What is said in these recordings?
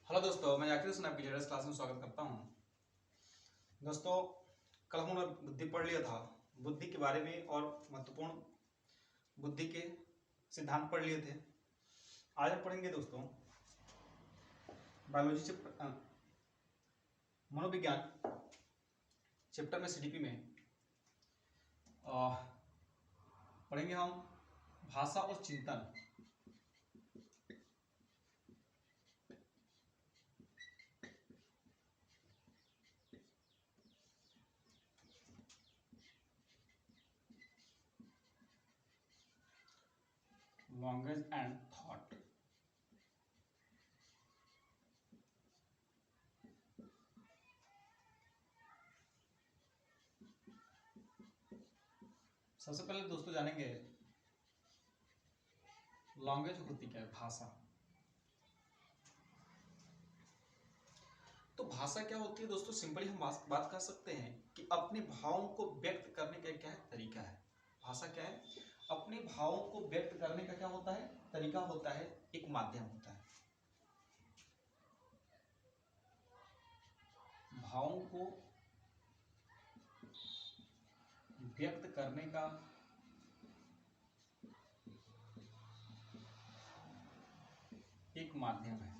Hello दोस्तों, मैं जाकिर हुसैन आपकी जेडएस क्लास में स्वागत करता हूं। दोस्तों, कल हमने बुद्धि पढ़ लिया था। बुद्धि के बारे में और महत्वपूर्ण बुद्धि के सिद्धांत पढ़ लिए थे। आज हम पढ़ेंगे दोस्तों बायोलॉजी चैप्टर मनोविज्ञान चैप्टर में सीडीपी में पढ़ेंगे हम भाषा और चिंतन। Language and thought. सबसे पहले दोस्तों जानेंगे लैंग्वेज होती क्या है, भाषा। तो भाषा क्या होती है दोस्तों, सिंपली हम बात कर सकते हैं कि अपने भावों को व्यक्त करने का क्या है, तरीका है। भाषा क्या है, अपने भावों को व्यक्त करने का क्या होता है, तरीका होता है, एक माध्यम होता है। भावों को व्यक्त करने का एक माध्यम है।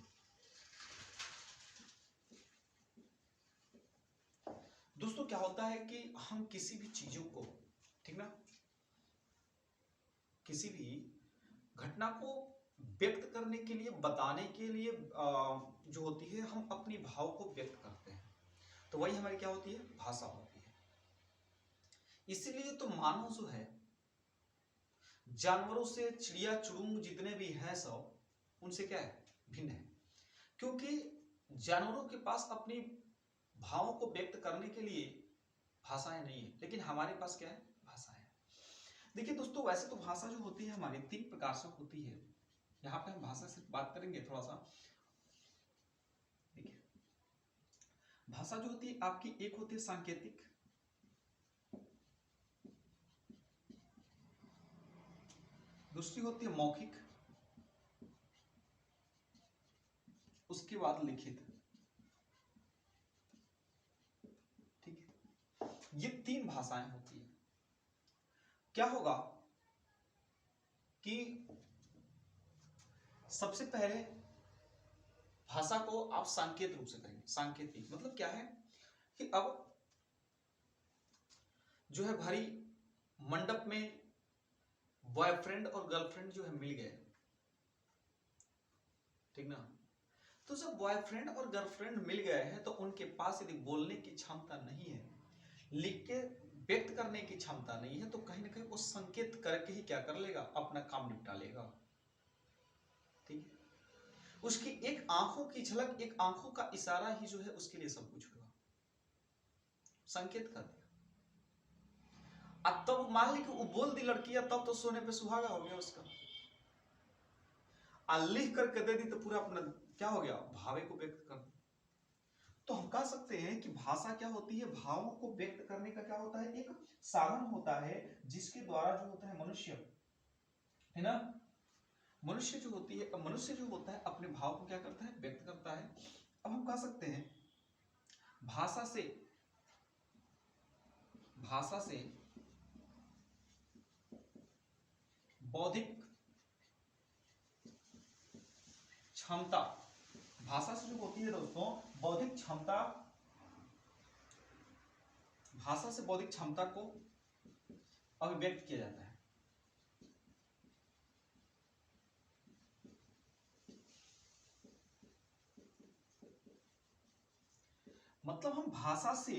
दोस्तों क्या होता है कि हम किसी भी चीजों को, ठीक ना, किसी भी घटना को व्यक्त करने के लिए, बताने के लिए जो होती है, हम अपनी भाव को व्यक्त करते हैं। तो वही हमारी क्या होती है, भाषा होती है। इसीलिए तो मानव जो है, जानवरों से, चिड़िया चुड़ूंग जितने भी हैं सब, उनसे क्या है, भिन्न है। क्योंकि जानवरों के पास अपनी भावों को व्यक्त करने के लिए भाषाएं नहीं है, लेकिन हमारे पास क्या है, भाषा है। देखिए दोस्तों, वैसे तो भाषा जो होती है हमारी 3 प्रकार से होती है। यहां पे हम भाषा से बात करेंगे थोड़ा सा। देखिए, भाषा जो होती है आपकी, एक होती है सांकेतिक, दूसरी होती है मौखिक, उसके बाद लिखित। ठीक है, ये 3 भाषाएं होती है। क्या होगा कि सबसे पहले भाषा को आप सांकेत रूप से करेंगे। सांकेतिक मतलब क्या है कि अब जो है भारी मंडप में बॉयफ्रेंड और गर्लफ्रेंड जो है मिल गए, ठीक ना। तो जब बॉयफ्रेंड और गर्लफ्रेंड मिल गए हैं तो उनके पास यदि बोलने की क्षमता नहीं है, लिख के व्यक्त करने की क्षमता नहीं है, तो कहीं ना कहीं वो संकेत करके ही क्या कर लेगा, अपना काम निपटा लेगा। ठीक है, उसकी एक आंखों की झलक, एक आंखों का इशारा ही जो है उसके लिए सब कुछ होगा। संकेत कर दिया, अब तब मान ली कि वो बोल दी लड़की, तब तो सोने पे सुहागा हो गया उसका। लिख करके दे दी तो पूरा अपना क्या हो गया, भावे को व्यक्त कर। तो हम कह सकते हैं कि भाषा क्या होती है, भावों को व्यक्त करने का क्या होता है, एक साधन होता है, जिसके द्वारा जो होता है मनुष्य, है ना, मनुष्य जो होती है, मनुष्य जो होता है अपने भाव को क्या करता है, व्यक्त करता है। अब हम कह सकते हैं भाषा से बौद्धिक क्षमता, भाषा से जो होती है दोस्तों बौद्धिक क्षमता, भाषा से बौद्धिक क्षमता को अभिव्यक्त किया जाता है। मतलब हम भाषा से,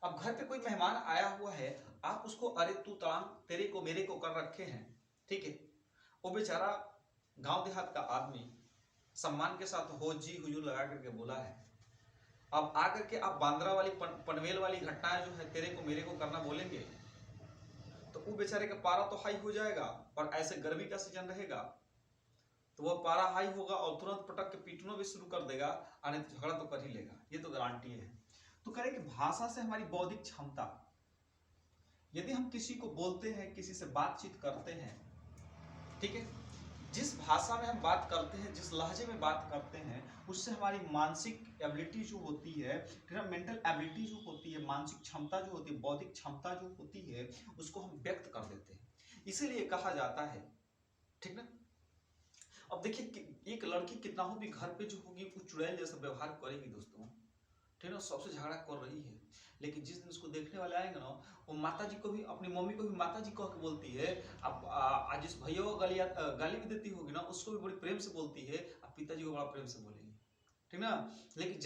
अब घर पे कोई मेहमान आया हुआ है, आप उसको अरे तू तड़ाम, तेरे को मेरे को कर रखे हैं, ठीक है, वो बेचारा गांव देहात का आदमी सम्मान के साथ हो जी हुजूर लगा करके बोला है। अब आकर के आप बांद्रा वाली पनवेल वाली घटनाएं जो है तेरे को मेरे को करना बोलेंगे, तो वो बेचारे का पारा तो हाई हो जाएगा, और ऐसे गर्मी का सीजन रहेगा तो वह पारा हाई होगा और तुरंत पटक के पीटना भी शुरू कर देगा, आने तो झगड़ा तो कर ही लेगा, ये तो गारंटी है। तो करें कि भाषा से हमारी बौद्धिक क्षमता, यदि हम किसी को बोलते हैं, किसी से बातचीत करते हैं, ठीक है, जिस भाषा में हम बात करते हैं, जिस लहजे में बात करते हैं, उससे हमारी मानसिक एबिलिटी जो होती है, फिर मेंटल एबिलिटी जो होती है, मानसिक क्षमता जो होती है, बौद्धिक क्षमता जो होती है, उसको हम व्यक्त कर देते हैं। इसीलिए कहा जाता है, ठीक ना। अब देखिए एक लड़की कितना हो भी घर पे जो होगी वो चुड़ैल जैसा व्यवहार करेगी दोस्तों, ठीक है, सबसे झगड़ा कर रही है, लेकिन जिस दिन उसको देखने वाले आएंगे ना, वो माता जी को भी, अपनी मम्मी को भी माता जी कह के बोलती है। अब आज जिस भैया को गाली भी देती होगी ना, उसको भी बड़ी प्रेम से बोलती है, अब पिताजी को बड़ा प्रेम से बोलेगी, ठीक ना। लेकिन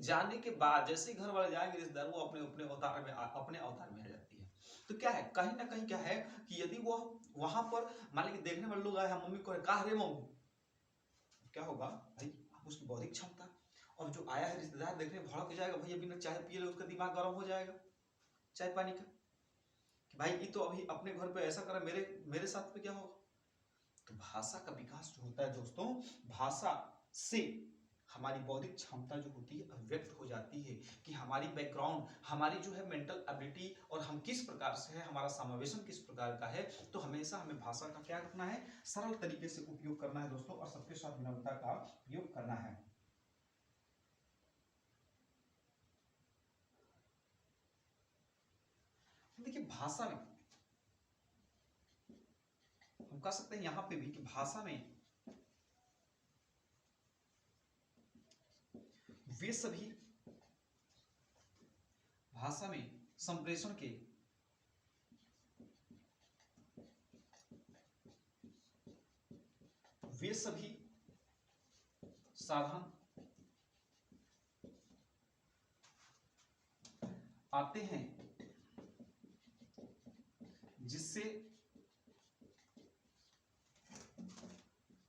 जाने के बाद जैसे ही घर वाले जाएंगे रिश्तेदार, वो अपने अपने अवतार में आ जाती है। तो क्या है, कहीं ना कहीं क्या है कि यदि वो वहां पर मान लीजिए देखने वाले लोग आए, मम्मी को कहा रे मम्मी, क्या होगा भाई, उसकी बौद्धिक क्षमता, और जो आया है रिश्तेदार देखने भड़क जाएगा, भैया बिना चाय पिए उसका दिमाग गर्म हो जाएगा चाय पानी का, कि भाई ये तो अभी अपने घर पे ऐसा करा, मेरे साथ पे क्या होगा। तो भाषा का विकास जो होता है दोस्तों, भाषा से हमारी बौद्धिक क्षमता जो होती है अभिव्यक्त हो जाती है, कि हमारी बैकग्राउंड, हमारी जो है मेंटल एबिलिटी, और हम किस प्रकार से है, हमारा समावेशन किस प्रकार का है। तो हमेशा हमें भाषा का क्या करना है, सरल तरीके से उपयोग करना है दोस्तों, और सबके साथ विनम्रता का उपयोग करना है। देखिए भाषा में हम कह सकते हैं यहां पे भी कि भाषा में वे सभी भाषा में संप्रेषण के वे सभी साधन आते हैं जिससे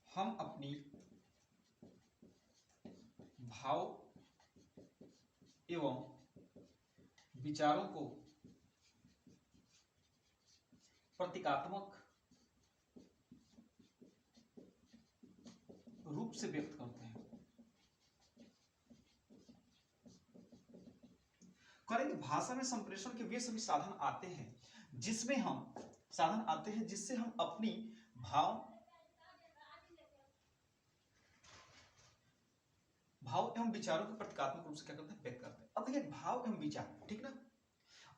हम अपनी भाव एवं विचारों को प्रतीकात्मक रूप से व्यक्त करते हैं। करेंगे भाषा में संप्रेषण के वे सभी साधन आते हैं जिसमें हम साधन आते हैं जिससे हम अपनी भाव एवं विचारों को प्रतीकात्मक रूप से क्या करते हैं, व्यक्त करते हैं। अब देखिए भाव एवं विचार, ठीक ना।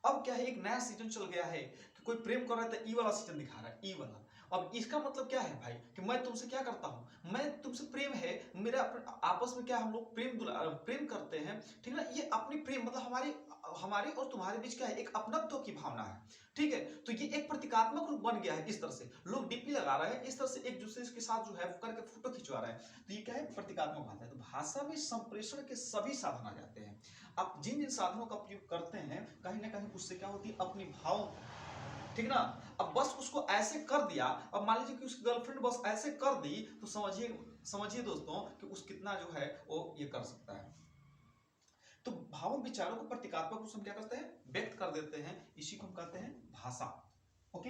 अब क्या है, एक नया सीजन चल गया है कि कोई प्रेम कर रहा है तो ई वाला सीजन दिखा रहा है, ई वाला। अब इसका मतलब क्या है भाई, कि मैं तुमसे क्या करता हूं, मैं तुमसे प्रेम है मेरा, आपस में क्या हम लोग प्रेम करते हैं, ठीक है ना। ये अपनी प्रेम मतलब हमारे और तुम्हारे बीच क्या है, एक अपनत्व की भावना है, ठीक है। तो ये एक प्रतीकात्मक रूप बन गया है, इस तरह से लोग डीपी लगा रहे हैं, इस तरह से एक दूसरे के साथ जो है करके फोटो खिंचवा रहे हैं। तो ये क्या है, प्रतीकात्मक भाषा है। तो भाषा में संप्रेषण के सभी साधन आ जाते हैं। आप जिन जिन साधनों का उपयोग करते हैं, कहीं ना कहीं उससे क्या होती है, अपनी भाव, ठीक ना। अब बस उसको ऐसे कर दिया, अब मान लीजिए कि उसकी गर्लफ्रेंड बस ऐसे कर दी, तो समझिए दोस्तों कि उस कितना जो है वो ये कर सकता है। तो भावों विचारों को प्रतीकात्मक रूप से हम क्या करते हैं, व्यक्त कर देते हैं, इसी को हम कहते हैं भाषा। ओके,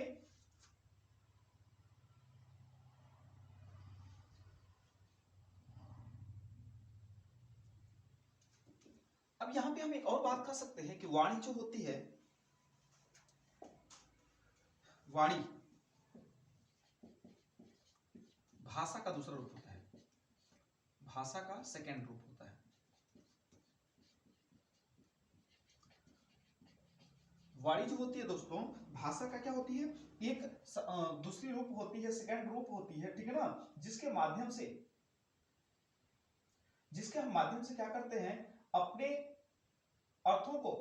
अब यहां पे हम एक और बात कर सकते हैं कि वाणी जो होती है, वाणी भाषा का दूसरा रूप होता है, भाषा का सेकेंड रूप होता है। वाणी जो होती है दोस्तों, भाषा का क्या होती है, एक दूसरी रूप होती है, सेकेंड रूप होती है, ठीक है ना, जिसके माध्यम से क्या करते हैं, अपने अर्थों को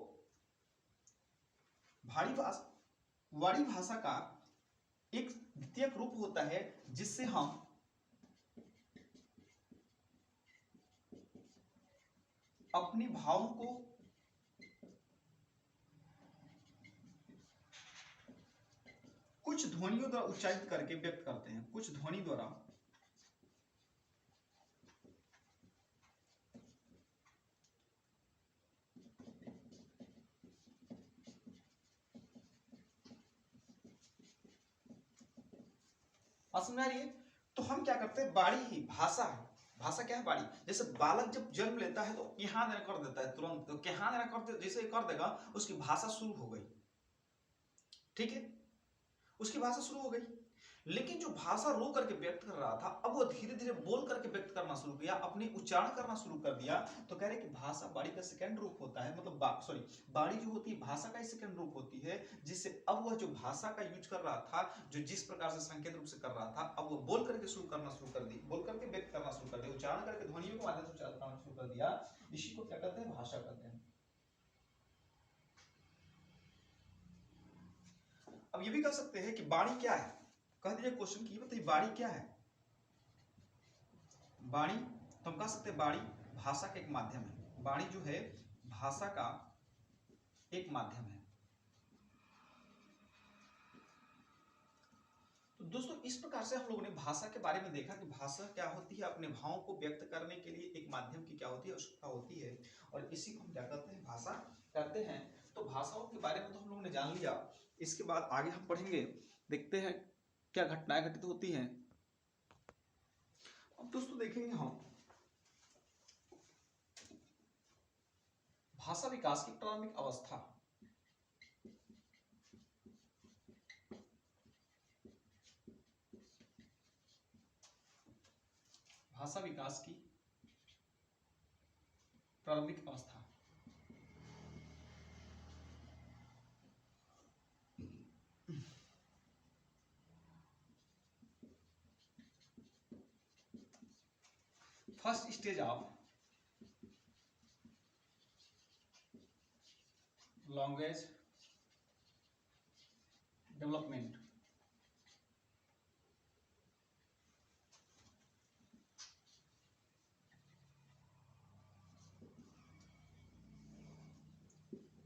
वाणी भाषा का एक द्वितीयक रूप होता है जिससे हम अपनी भावों को कुछ ध्वनियों द्वारा उच्चारित करके व्यक्त करते हैं, कुछ ध्वनि द्वारा समझ आ रही है। तो हम क्या करते हैं, बाणी ही भाषा है। भाषा क्या है, बाणी। जैसे बालक जब जन्म लेता है तो यहाँ देना कर देता है तुरंत, तो यहाँ देना कर जैसे कर देगा, उसकी भाषा शुरू हो गई, ठीक है, उसकी भाषा शुरू हो गई। लेकिन जो भाषा रो करके व्यक्त कर रहा था, अब वो धीरे धीरे बोल करके व्यक्त करना शुरू किया, अपनी उच्चारण करना शुरू कर दिया। तो कह रहे कि भाषा वाणी का सेकंड रूप होता है, मतलब सॉरी, वाणी जो होती है भाषा का ही सेकंड रूप होती है, जिससे अब वह जो भाषा का यूज कर रहा था, जो जिस प्रकार से संकेत रूप से कर रहा था, अब वो बोल करके शुरू करना शुरू कर दी, बोल करके व्यक्त करना शुरू कर दिया, उच्चारण करके ध्वनियों के माध्यम से उच्चारण करना शुरू कर दिया। इसी को क्या कहते हैं? भाषा कहते हैं। अब ये भी कह सकते हैं कि वाणी क्या है, कह दीजिए क्वेश्चन की, बताइए वाणी क्या है? वाणी, तो हम कह सकते हैं वाणी भाषा का एक माध्यम है। वाणी जो है भाषा का एक माध्यम है। तो दोस्तों इस प्रकार से हम लोगों ने भाषा के बारे में देखा कि भाषा क्या होती है, अपने भावों को व्यक्त करने के लिए एक माध्यम की क्या होती है, आवश्यकता होती है, और इसी को हम क्या कहते हैं? भाषा कहते हैं। तो भाषाओं के बारे में तो हम लोगों ने जान लिया। इसके बाद आगे हम पढ़ेंगे, देखते हैं क्या घटनाएं घटित होती हैं। अब दोस्तों देखेंगे हम भाषा विकास की प्रारंभिक अवस्था। भाषा विकास की प्रारंभिक अवस्था। First stage of language development.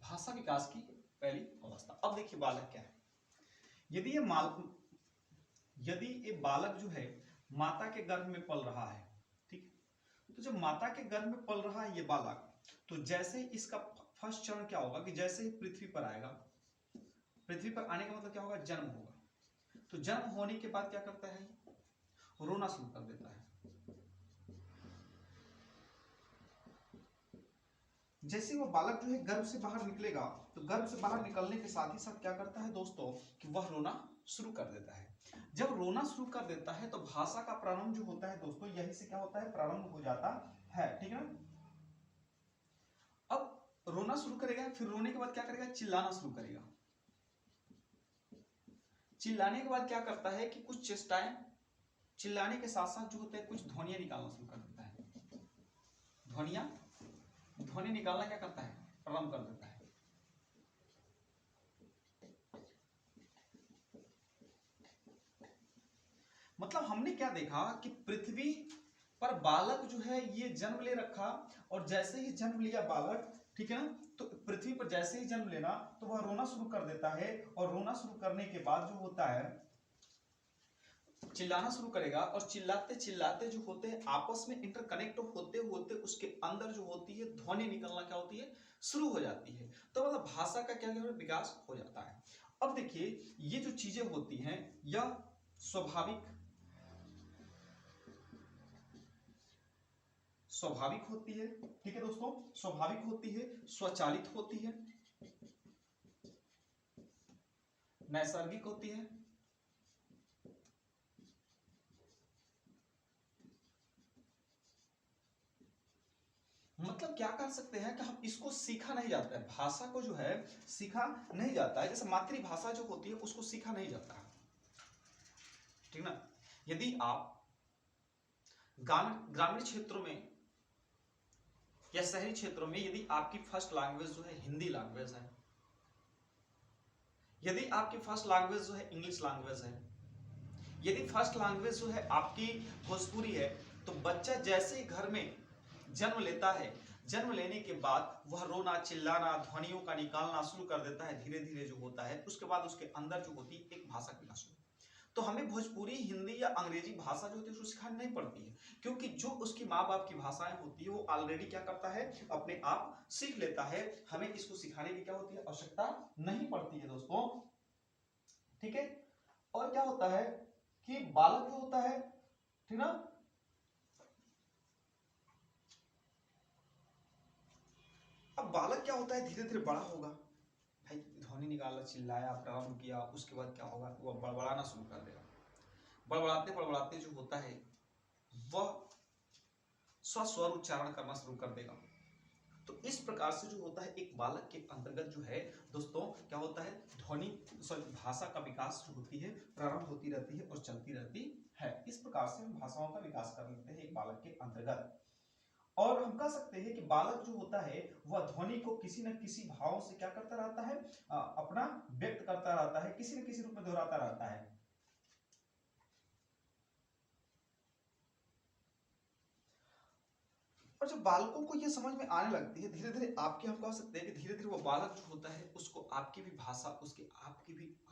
भाषा विकास की पहली अवस्था। अब देखिए बालक क्या है। यदि ये बालक जो है माता के गर्भ में पल रहा है, ठीक, तो जब माता के गर्भ में पल रहा है ये बालक, तो जैसे इसका फर्स्ट चरण क्या होगा कि जैसे ही पृथ्वी पर आएगा, पृथ्वी पर आने का मतलब क्या होगा? जन्म होगा। तो जन्म होने के बाद क्या करता है? रोना शुरू कर देता है। जैसे वो बालक जो है गर्भ से बाहर निकलेगा, तो गर्भ से बाहर निकलने के साथ ही साथ क्या करता है दोस्तों कि वह रोना शुरू कर देता है। जब रोना शुरू कर देता है तो भाषा का प्रारंभ जो होता है दोस्तों, यही से क्या होता है? प्रारंभ हो जाता है, ठीक है ना। अब रोना शुरू करेगा, फिर रोने के बाद क्या करेगा? चिल्लाना शुरू करेगा। चिल्लाने के बाद क्या करता है कि कुछ चेष्टाएं, चिल्लाने के साथ साथ जो होते हैं कुछ ध्वनियां निकालना शुरू कर देता है। ध्वनि निकालना क्या करता है? प्रारंभ कर देता है। मतलब हमने क्या देखा कि पृथ्वी पर बालक जो है ये जन्म ले रखा, और जैसे ही जन्म लिया बालक, ठीक है ना, तो पृथ्वी पर जैसे ही जन्म लेना तो वह रोना शुरू कर देता है, और रोना शुरू करने के बाद जो होता है चिल्लाना शुरू करेगा, और चिल्लाते चिल्लाते जो होते हैं आपस में इंटरकनेक्ट होते होते उसके अंदर जो होती है ध्वनि निकलना क्या होती है? शुरू हो जाती है। तो मतलब भाषा का क्या विकास हो जाता है। अब देखिए ये जो चीजें होती हैं यह स्वाभाविक होती है, ठीक है दोस्तों, स्वाभाविक होती है, स्वचालित होती है, नैसर्गिक होती है, मतलब क्या कर सकते हैं कि हम इसको सीखा नहीं जाता है, भाषा को जो है सीखा नहीं जाता है। जैसे मातृभाषा जो होती है उसको सीखा नहीं जाता है, ठीक ना। यदि आप ग्रामीण क्षेत्रों में या शहरी क्षेत्रों में यदि आपकी फर्स्ट लैंग्वेज जो है हिंदी लैंग्वेज है, यदि आपकी फर्स्ट लैंग्वेज जो है इंग्लिश लैंग्वेज है, यदि फर्स्ट लैंग्वेज जो है आपकी भोजपुरी है, तो बच्चा जैसे ही घर में जन्म लेता है, जन्म लेने के बाद वह रोना चिल्लाना ध्वनियों का निकालना शुरू कर देता है, धीरे धीरे जो होता है उसके बाद उसके अंदर जो होती है एक भाषा विकास होती है। तो हमें भोजपुरी, हिंदी या अंग्रेजी भाषा जो होती है उसको सिखानी नहीं पड़ती है, क्योंकि जो उसकी माँ बाप की भाषाएं होती है वो ऑलरेडी क्या करता है? अपने आप सीख लेता है। हमें इसको सिखाने की क्या होती है? आवश्यकता नहीं पड़ती है दोस्तों, ठीक है। और क्या होता है कि बालक जो होता है, ठीक ना, अब बालक क्या होता है? धीरे धीरे बड़ा होगा, भाई ध्वनि निकाला, चिल्लाया, प्रारंभ किया, उसके बाद क्या होगा? वो बड़बड़ाना शुरू कर देगा। बड़बड़ाते बड़बड़ाते जो होता है वह स्वस्वर उच्चारण करना शुरू कर देगा। तो इस प्रकार से जो होता है एक बालक के अंतर्गत जो है दोस्तों क्या होता है, ध्वनि भाषा का विकास जो होती है प्रारंभ होती रहती है और चलती रहती है। इस प्रकार से हम भाषाओं का विकास कर लेते हैं एक बालक के अंतर्गत। और हम कह सकते हैं कि बालक जो होता है वह ध्वनि को किसी न किसी भाव से क्या करता रहता है, अपना व्यक्त करता रहता है, किसी न किसी रूप में दोहराता रहता है। और जब बालकों को ये समझ में आने लगती है धीरे धीरे, आपके हम कह सकते हैं कि धीरे धीरे वो बालक जो होता है उसको आपकी भी भाषा, उसके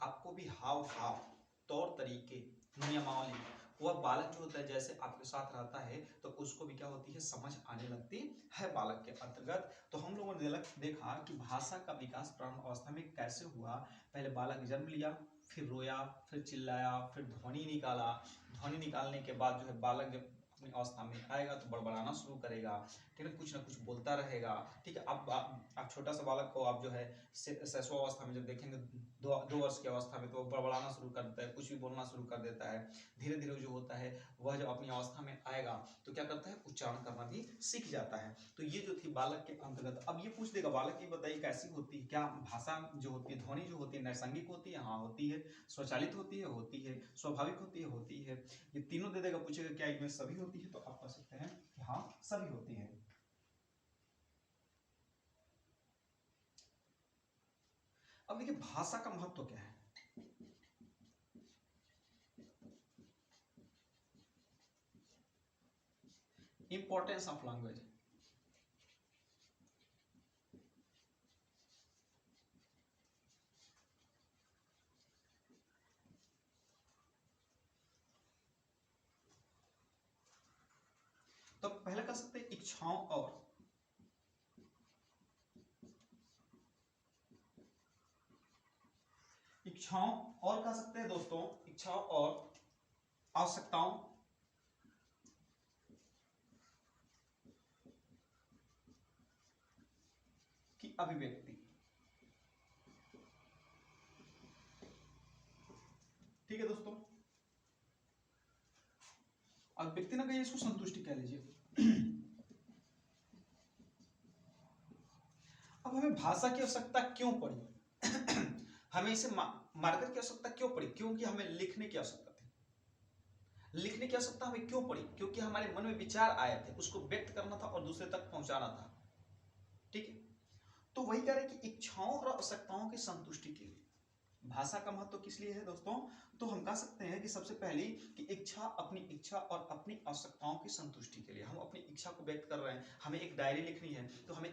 आपको भी हाव भाव, तौर तरीके, नियमावली, वह बालक जो होता है जैसे आपके साथ रहता है तो उसको भी क्या होती है, समझ आने लगती है बालक के अंतर्गत। तो हम लोगों ने देखा कि भाषा का विकास प्रारंभ अवस्था में कैसे हुआ। पहले बालक जन्म लिया, फिर रोया, फिर चिल्लाया, फिर ध्वनि निकाला। ध्वनि निकालने के बाद जो है बालक जब अपनी अवस्था में आएगा तो बड़बड़ाना शुरू करेगा, ठीक है, कुछ ना कुछ बोलता रहेगा। ठीक है, आप छोटा सा बालक को आप जो है शैशव अवस्था में जब देखेंगे 2 वर्ष की अवस्था में तो बड़बड़ाना शुरू कर देता है, कुछ भी बोलना शुरू कर देता है। धीरे धीरे जो होता है वह जब अपनी अवस्था में आएगा तो क्या करता है, उच्चारण करना भी सीख जाता है। तो ये जो थी बालक के अंतर्गत। अब ये पूछ देगा बालक, ये बताइए कैसी होती है, क्या भाषा जो होती है, ध्वनि जो होती है नैसर्गिक होती है? हाँ होती है। स्वचालित होती है? होती है। स्वाभाविक होती है? होती है। ये तीनों दे देगा, पूछेगा क्या इनमें सभी होती है? तो आप कह सकते हैं कि हाँ सभी होती है। अब देखिए भाषा का महत्व क्या है। Importance of language. तो पहले कह सकते हैं इच्छाओं और कह सकते हैं दोस्तों इच्छाओं और आवश्यकताओं की अभिव्यक्ति। ठीक है दोस्तों, अभिव्यक्ति ना कहिए, इसको संतुष्टि कह लीजिए। अब हमें भाषा की आवश्यकता क्यों पड़ी? हमें इसे मार्कर की आवश्यकता क्यों पड़ी? क्योंकि हमें लिखने की आवश्यकता थी। लिखने की आवश्यकता हमें क्यों पड़ी? क्योंकि हमारे मन में विचार आए थे, उसको व्यक्त करना था और दूसरे तक पहुंचाना था। ठीक है, तो वही कह रहे हैं कि इच्छाओं और आवश्यकताओं की संतुष्टि के लिए भाषा का महत्व किस लिए है दोस्तों? तो हम कह सकते हैं कि सबसे पहली कि अपनी इच्छा और अपनी आवश्यकताओं की संतुष्टि के लिए हम अपनी इच्छा को व्यक्त कर रहे हैं। हमें एक डायरी लिखनी है तो हम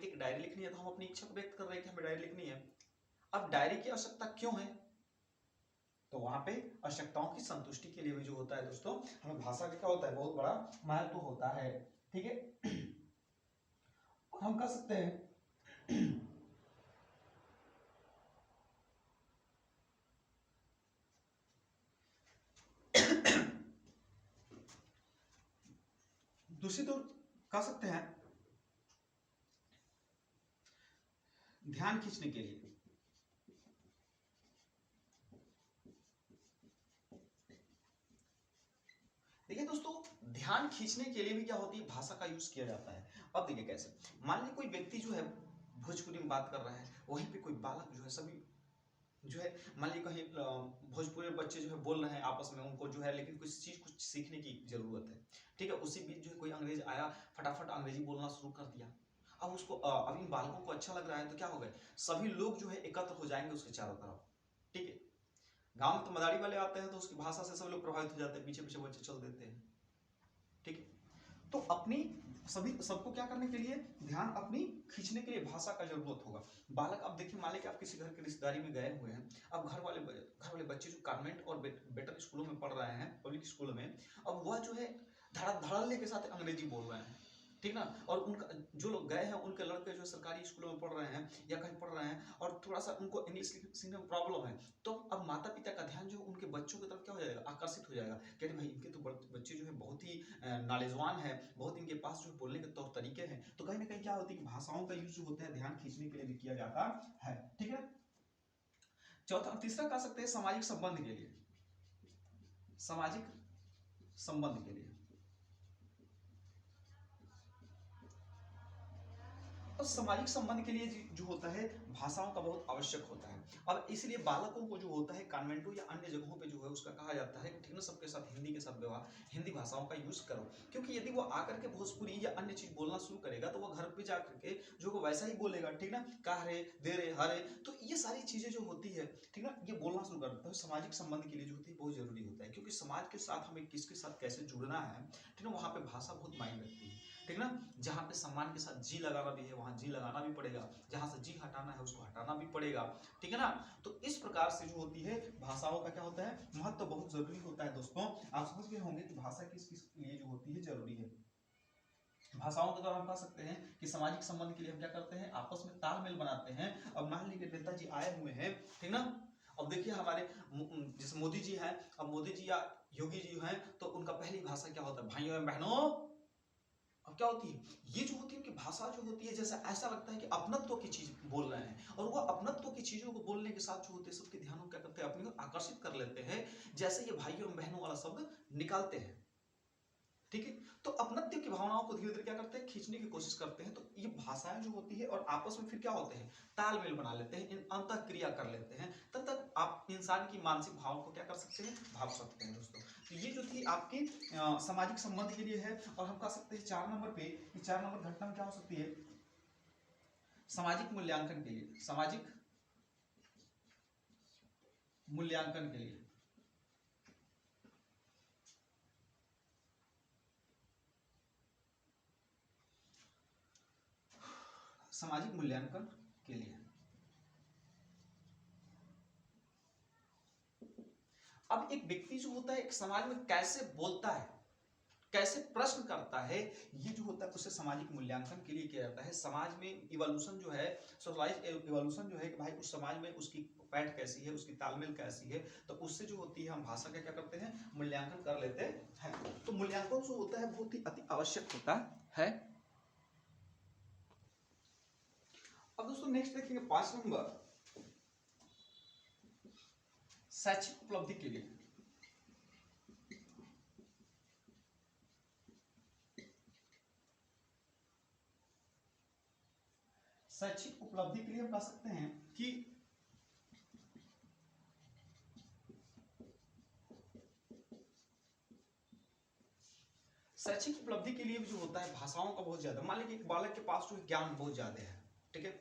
अपनी इच्छा को व्यक्त कर रहे हैं कि हमें डायरी लिखनी है। अब डायरी की आवश्यकता क्यों है? तो वहां पे आवश्यकताओं की संतुष्टि के लिए भी जो होता है दोस्तों, हमें भाषा का क्या होता है, बहुत बड़ा महत्व होता है। ठीक है, और हम कह सकते हैं दूसरी तो कह सकते हैं ध्यान खींचने के लिए। देखिए दोस्तों, ध्यान खींचने के लिए भी क्या होती है, भाषा का यूज किया जाता है। अब देखिए कैसे, मान लीजिए कोई व्यक्ति जो है भोजपुरी में बात कर रहा है, वहीं पे कोई बालक जो है सभी जो है मान लीजिए कहीं भोजपुरी बच्चे जो है बोल रहे हैं आपस में, उनको जो है लेकिन कुछ चीज कुछ सीखने की जरूरत है। ठीक है, उसी बीच जो है कोई अंग्रेज आया, फटाफट अंग्रेजी बोलना शुरू कर दिया। अब उसको अब इन बालकों को अच्छा लग रहा है तो क्या हो गए, सभी लोग जो है एकत्र हो जाएंगे उसके चारों तरफ। ठीक है, गांव में तो मदारी वाले आते हैं तो उसकी भाषा से सब लोग प्रभावित हो जाते हैं, पीछे पीछे बच्चे चल देते हैं। ठीक है, तो अपनी सबको क्या करने के लिए, ध्यान अपनी खींचने के लिए भाषा का जरूरत होगा। बालक, अब देखिए मान लीजिए आप किसी घर के रिश्तेदारी में गए हुए हैं, अब घर वाले बच्चे जो कॉन्वेंट और बेटर स्कूलों में पढ़ रहे हैं, पब्लिक स्कूलों में, अब वह जो है धड़ल्ले के साथ अंग्रेजी बोल रहे हैं। ठीक ना, और उनका जो लोग गए हैं उनके लड़के जो सरकारी स्कूलों में पढ़ रहे हैं या कहीं पढ़ रहे हैं और थोड़ा सा उनको इंग्लिश सीखने में प्रॉब्लम है, तो अब माता पिता का ध्यान जो उनके बच्चों की तरफ क्या हो जाएगा, आकर्षित हो जाएगा। कहते भाई इनके तो बच्चे जो है बहुत ही नॉलेजवान है, बहुत इनके पास जो बोलने के तौर तरीके हैं। तो कहीं ना कहीं क्या होती है कि भाषाओं का यूज जो होता है ध्यान खींचने के लिए भी किया जाता है। ठीक है, तीसरा कह सकते हैं सामाजिक संबंध के लिए। सामाजिक संबंध के लिए। और सामाजिक संबंध के लिए जो होता है भाषाओं का बहुत आवश्यक होता है। अब इसलिए बालकों को जो होता है कॉन्वेंटों या अन्य जगहों पे जो है उसका कहा जाता है कि ठीक ना, सबके साथ हिंदी के साथ व्यवहार, हिंदी भाषाओं का यूज करो, क्योंकि यदि वो आकर के भोजपुरी या अन्य चीज बोलना शुरू करेगा तो वो घर पे जाकर के जो वो वैसा ही बोलेगा, ठीक ना, कह रे, दे रे, हरे, तो ये सारी चीजें जो होती है, ठीक ना, ये बोलना शुरू कर देता है। सामाजिक संबंध के लिए जो होती है बहुत जरूरी होता है, क्योंकि समाज के साथ हमें किसके साथ कैसे जुड़ना है, ठीक ना, वहाँ पे भाषा बहुत मायने रखती है, ठीक ना। जहाँ पे सम्मान के साथ जी लगाना भी है वहां जी लगाना भी पड़ेगा, जहां से जी हटाना है उसको हटाना भी पड़ेगा, ठीक है ना। तो इस प्रकार से जो होती है भाषाओं का क्या होता है महत्व तो बहुत जरूरी होता है। दोस्तों आप समझ गए होंगे कि भाषा किस किस लिए जो होती है जरूरी है। भाषाओं के द्वारा हम कह सकते हैं कि सामाजिक संबंध के लिए हम क्या करते हैं, आपस में तालमेल बनाते हैं। अब मान लीजिए नेताजी आए हुए हैं, ठीक ना, अब देखिए हमारे जैसे मोदी जी हैं, अब मोदी जी या योगी जी हैं तो उनका पहली भाषा क्या होता है, भाइयों एवं बहनों। अब क्या होती है, ये जो होती है उनकी भाषा जो होती है जैसे ऐसा लगता है कि अपनत्व की चीज बोल रहे हैं, और वो अपनत्व की चीजों को बोलने के साथ जो होते हैं सबके ध्यान को क्या करते हैं, अपनी ओर आकर्षित कर लेते हैं, जैसे ये भाइयों और बहनों वाला शब्द निकालते हैं, ठीक है। तो अपनत्व की भावनाओं को धीरे धीरे क्या करते हैं, खींचने की कोशिश करते हैं। तो ये भाषाएं जो होती है और आपस में फिर क्या होते हैं, तालमेल बना लेते हैं, इन अंतः क्रिया कर लेते हैं, तब तक आप इंसान की मानसिक भाव को क्या कर सकते हैं, भाप सकते हैं। दोस्तों तो ये जो थी आपकी सामाजिक संबंध के लिए है। और हम कह सकते हैं 4 नंबर पे, 4 नंबर घटना में क्या हो सकती है, सामाजिक मूल्यांकन के लिए, सामाजिक मूल्यांकन के लिए, सामाजिक मूल्यांकन के लिए। अब एक व्यक्ति जो होता है एक समाज में कैसे बोलता है, कैसे प्रश्न करता है, ये जो होता है उसे सामाजिक मूल्यांकन के लिए किया जाता है। समाज में इवोल्यूशन जो है, सोशलाइज इवोल्यूशन जो है कि भाई उस समाज में उसकी पैठ कैसी है, उसकी तालमेल कैसी है, तो उससे जो होती है हम भाषा का क्या करते हैं, मूल्यांकन कर लेते हैं। तो मूल्यांकन जो होता है बहुत ही अति आवश्यक होता है। अब दोस्तों नेक्स्ट देखेंगे 5 नंबर, शैक्षिक उपलब्धि के लिए। शैक्षिक उपलब्धि के लिए हम कह सकते हैं कि शैक्षिक उपलब्धि के लिए जो होता है भाषाओं का बहुत ज्यादा, मान लीजिए एक बालक के पास जो ज्ञान बहुत ज्यादा है, ठीक है,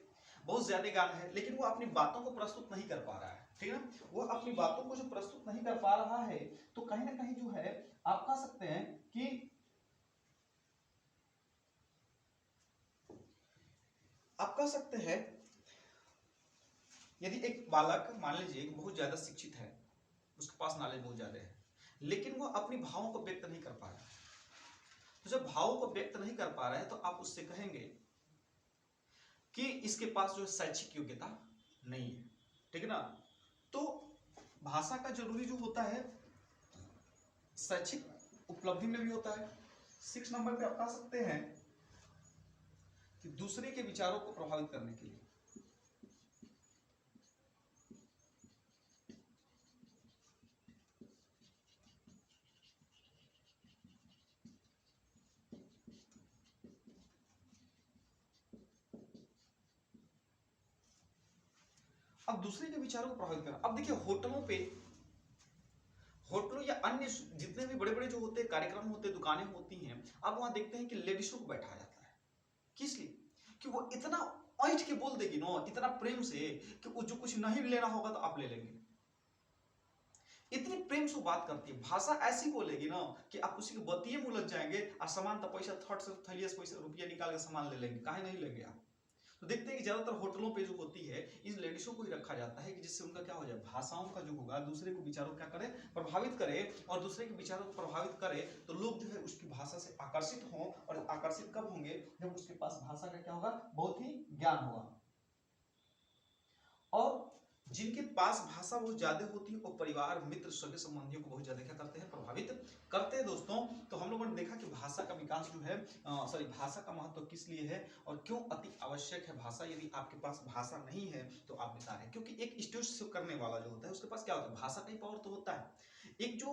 बहुत ज्यादा ज्ञान है, लेकिन वो अपनी बातों को प्रस्तुत नहीं कर पा रहा है, ठीक है ना, वो अपनी बातों को जो प्रस्तुत नहीं कर पा रहा है, तो कहीं ना कहीं जो है आप कह सकते हैं कि आप कह सकते हैं यदि एक बालक मान लीजिए बहुत ज्यादा शिक्षित है, उसके पास नॉलेज बहुत ज्यादा है, लेकिन वो अपनी भावों को व्यक्त नहीं कर पा रहा है, तो जब भावों को व्यक्त नहीं कर पा रहा है तो आप उससे कहेंगे कि इसके पास जो शैक्षिक योग्यता नहीं है, ठीक है ना। तो भाषा का जरूरी जो होता है शैक्षिक उपलब्धि में भी होता है। 6 नंबर पे आप कह सकते हैं कि दूसरे के विचारों को प्रभावित करने के लिए। अब दूसरे के विचारों को प्रभावित करना, अब देखिए होटलों या अन्य जितने भी बड़े बड़े जो होते हैं कार्यक्रम होते हैं, दुकानें होती हैं, आप वहां देखते हैं कि लेडीजों को बैठाया जाता है, किस लिए, कि वो इतना ऐठ के बोल देगी ना, इतना प्रेम से कि वो जो कुछ नहीं लेना होगा तो आप ले लेंगे, इतनी प्रेम से बात करती है, भाषा ऐसी बोलेगी ना कि आप उसी के बतिये में उलझ जाएंगे, और सामान तो पैसा थर्ड से थैलिया से पैसा रुपया निकाल के सामान ले लेंगे, काहे नहीं लेंगे आप। तो देखते हैं कि ज्यादातर होटलों पे जो होती है इस लेडीजों को ही रखा जाता है कि जिससे उनका क्या हो जाए, भाषाओं का जो होगा दूसरे को विचारों क्या करे, प्रभावित करे, और दूसरे के विचारों को प्रभावित करे तो लोग जो है उसकी भाषा से आकर्षित हों, और आकर्षित कब होंगे, जब उसके पास भाषा का क्या होगा, बहुत ही ज्ञान होगा। और जिनके पास भाषा बहुत ज्यादा होती है वो परिवार, मित्र, सगे संबंधियों को बहुत ज्यादा क्या करते हैं, प्रभावित करते हैं। दोस्तों तो हम लोगों ने देखा कि भाषा का विकास जो है भाषा का महत्व किस लिए है और क्यों अति आवश्यक है भाषा। यदि आपके पास भाषा नहीं है तो आप बेकार है, क्योंकि एक स्टेज से करने वाला जो होता है उसके पास क्या होता है, भाषा का ही पावर तो होता है। एक जो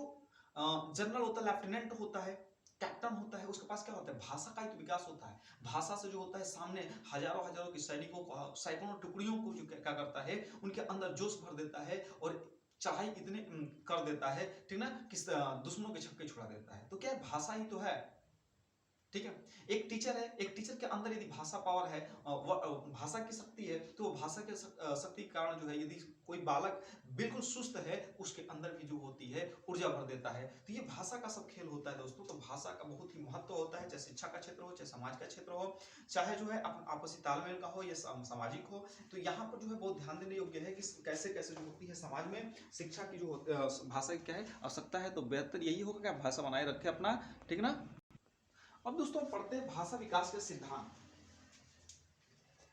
जनरल होता है, लेफ्टिनेंट होता है, कैप्टन होता है, उसके पास क्या होता है, भाषा का ही तो विकास होता है। भाषा से जो होता है सामने हजारों हजारों के सैनिकों को, सैकड़ों टुकड़ियों को जो क्या करता है, उनके अंदर जोश भर देता है और चढ़ाई इतने कर देता है, ठीक ना, किस दुश्मनों के छक्के छुड़ा देता है। तो क्या है, भाषा ही तो है, ठीक है। एक टीचर है, एक टीचर के अंदर यदि भाषा पावर है, भाषा की शक्ति है, तो वो भाषा के शक्ति के कारण जो है, यदि कोई बालक बिल्कुल सुस्त है, उसके अंदर भी जो होती है ऊर्जा भर देता है। तो ये भाषा का सब खेल होता है दोस्तों। तो भाषा का बहुत ही महत्व होता है, चाहे शिक्षा का क्षेत्र हो, चाहे समाज का क्षेत्र हो, चाहे जो है आपसी तालमेल का हो या सामाजिक हो। तो यहाँ पर जो है बहुत ध्यान देने योग्य है कि कैसे कैसे जो होती है समाज में शिक्षा की जो भाषा की क्या है आवश्यकता है। तो बेहतर यही होगा कि आप भाषा बनाए रखें अपना, ठीक ना। अब दोस्तों पढ़ते हैं भाषा विकास के सिद्धांत।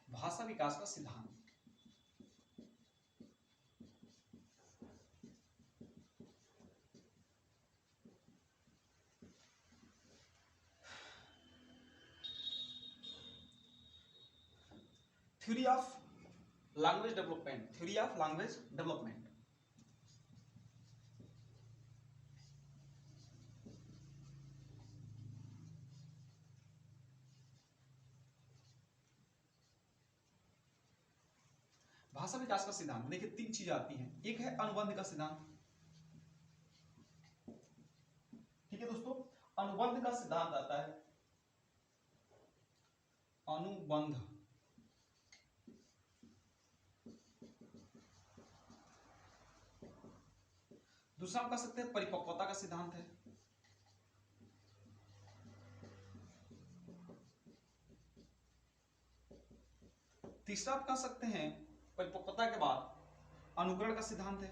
भाषा विकास का सिद्धांत, theory of language development, theory of language development. भाषा विकास का सिद्धांत, देखिए तीन चीजें आती हैं। एक है अनुबंध का सिद्धांत, ठीक है दोस्तों, अनुबंध का सिद्धांत आता है, अनुबंध। दूसरा हम कह सकते हैं परिपक्वता का सिद्धांत है। तीसरा आप कह सकते हैं परिपक्वता के बाद अनुकरण का सिद्धांत है।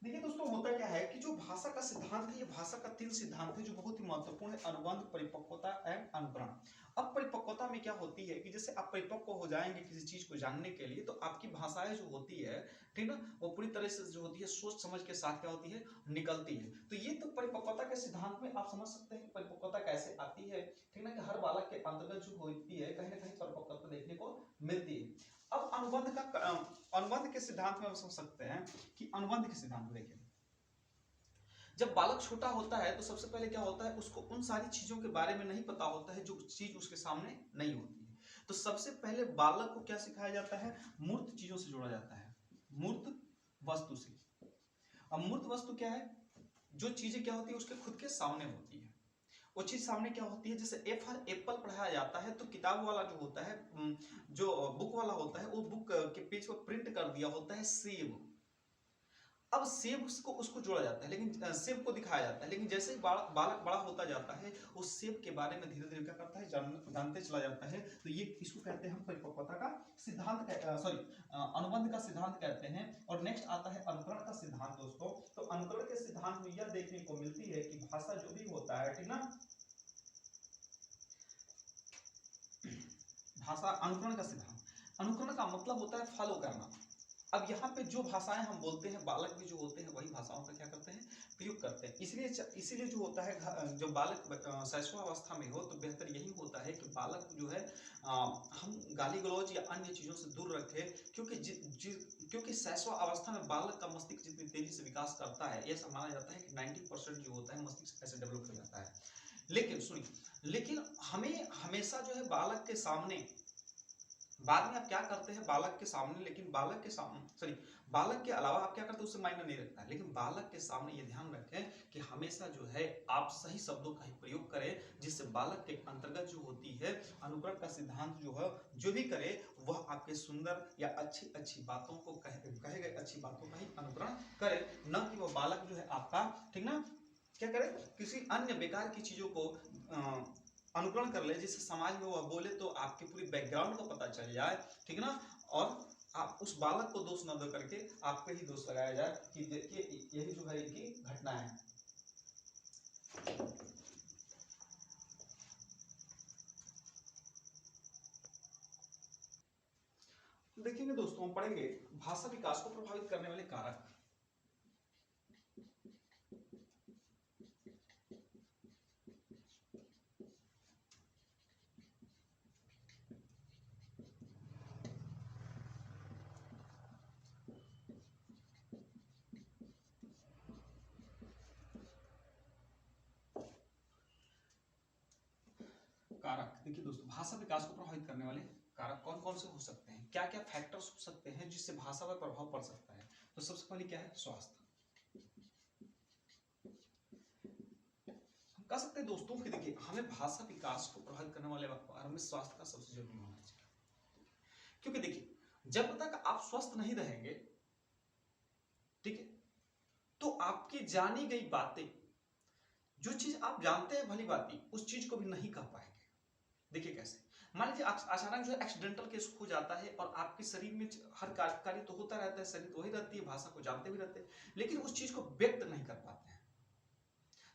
देखिए दोस्तों होता क्या है कि जो भाषा का सिद्धांत है, ये भाषा का तीन सिद्धांत है जो बहुत ही महत्वपूर्ण है, अनुबंध, परिपक्वता एंड अनुकरण। अब परिपक्वता में क्या होती है कि जैसे आप परिपक्व हो जाएंगे किसी चीज को जानने के लिए, तो आपकी भाषाएं जो होती है, ठीक ना, वो पूरी तरह से जो होती है सोच समझ के साथ क्या होती है, निकलती है। तो ये तो परिपक्वता के सिद्धांत में आप समझ सकते हैं कि परिपक्वता कैसे आती है, ठीक ना, कि हर बालक के अंतर्गत जो होती है कहीं ना कहीं परिपक्वता देखने को मिलती है। अब अनुबंध के सिद्धांत में हम समझ सकते हैं कि अनुबंध के सिद्धांत देखिए, जब बालक छोटा होता है तो सबसे पहले क्या होता है, उसको उन सारी चीजों के बारे में नहीं पता होता है जो चीज उसके सामने नहीं होती है। तो सबसे पहले बालक को क्या सिखाया जाता है, मूर्त चीजों से जोड़ा जाता है, मूर्त वस्तु से। अब मूर्त वस्तु क्या है, जो चीजें क्या होती है उसके खुद के सामने होती है। वो चीज सामने क्या होती है, जैसे ए फॉर एप्पल पढ़ाया जाता है तो किताब वाला जो होता है, जो बुक वाला होता है, वो बुक के पेज पर प्रिंट कर दिया होता है सेब। अब सेब उसको उसको जोड़ा जाता है, लेकिन सेब को दिखाया जाता है, लेकिन जैसे ही बालक बड़ा होता जाता है, उस सेब के बारे में धीरे धीरे क्या करता है, जानते चला जाता है। तो ये इसको कहते हैं हम परिपक्वता का सिद्धांत, सॉरी अनुबंध का सिद्धांत कहते हैं। और नेक्स्ट आता है अनुकरण का सिद्धांत दोस्तों। तो अनुकरण के सिद्धांत में यह देखने को मिलती है कि भाषा जो भी होता है, ठीक ना, भाषा अनुकरण का सिद्धांत, अनुकरण का मतलब होता है फॉलो करना। अब यहाँ पे जो भाषाएं हम बोलते हैं, बालक भी जो होते हैं वही भाषाओं का क्या करते हैं, प्रयोग करते हैं। इसीलिए जो होता है, जो बालक शैशवावस्था में हो, तो बेहतर यही होता है कि बालक जो है हम गाली गलौज या अन्य चीजों से दूर रखें, क्योंकि शैशवावस्था में बालक का मस्तिष्क जितनी तेजी से विकास करता है, ऐसा माना जाता है कि 90% जो होता है मस्तिष्क ऐसे डेवलप हो जाता है। लेकिन सुनिए, लेकिन हमें हमेशा जो है बालक के सामने, बाद में आप क्या करते हैं बालक के सामने, लेकिन बालक के सामने, सॉरी, बालक के अलावा आप क्या करते हैं उससे मायने नहीं रखता है, लेकिन बालक के सामने ये ध्यान रखें कि हमेशा जो है आप सही शब्दों का ही प्रयोग करें, जिससे बालक के अंतर्गत जो होती है अनुकरण का सिद्धांत जो है, जो भी करे वह आपके सुंदर या अच्छी अच्छी बातों को कहे गए अच्छी बातों का ही अनुकरण करे, न कि वह बालक जो है आपका, ठीक ना, क्या करे, किसी अन्य बेकार की चीजों को अनुकरण कर ले, जिससे समाज में वह बोले तो आपके पूरी बैकग्राउंड को पता चल जाए, ठीक ना, और आप उस बालक को दोष न दे करके आप पे ही दोष लगाया जाए कि देखिए यही जो है इनकी घटना है। देखेंगे दोस्तों, हम पढ़ेंगे भाषा विकास को प्रभावित करने वाले कारक। कारक, देखिए दोस्तों, भाषा विकास को प्रभावित करने वाले कारक कौन कौन से हो सकते हैं, क्या क्या फैक्टर्स हो सकते हैं जिससे भाषा पर प्रभाव पड़ सकता है। तो सबसे पहले क्या है, स्वास्थ्य। हम कह सकते हैं दोस्तों कि देखिए, हमें भाषा विकास को प्रभावित करने वाले हमें स्वास्थ्य का सबसे जरूरी होना चाहिए, क्योंकि देखिए जब तक आप स्वस्थ नहीं रहेंगे, ठीक है, तो आपकी जानी गई बातें, जो चीज आप जानते हैं भली बाती, उस चीज को भी नहीं कह पाएंगे। देखिए कैसे, मान लीजिए अचानक जो है एक्सीडेंटल केस हो जाता है और आपके शरीर में हर कार्य तो होता रहता है, शरीर तो वही रहती है, भाषा को जानते भी रहते हैं, लेकिन उस चीज को व्यक्त नहीं कर पाते हैं।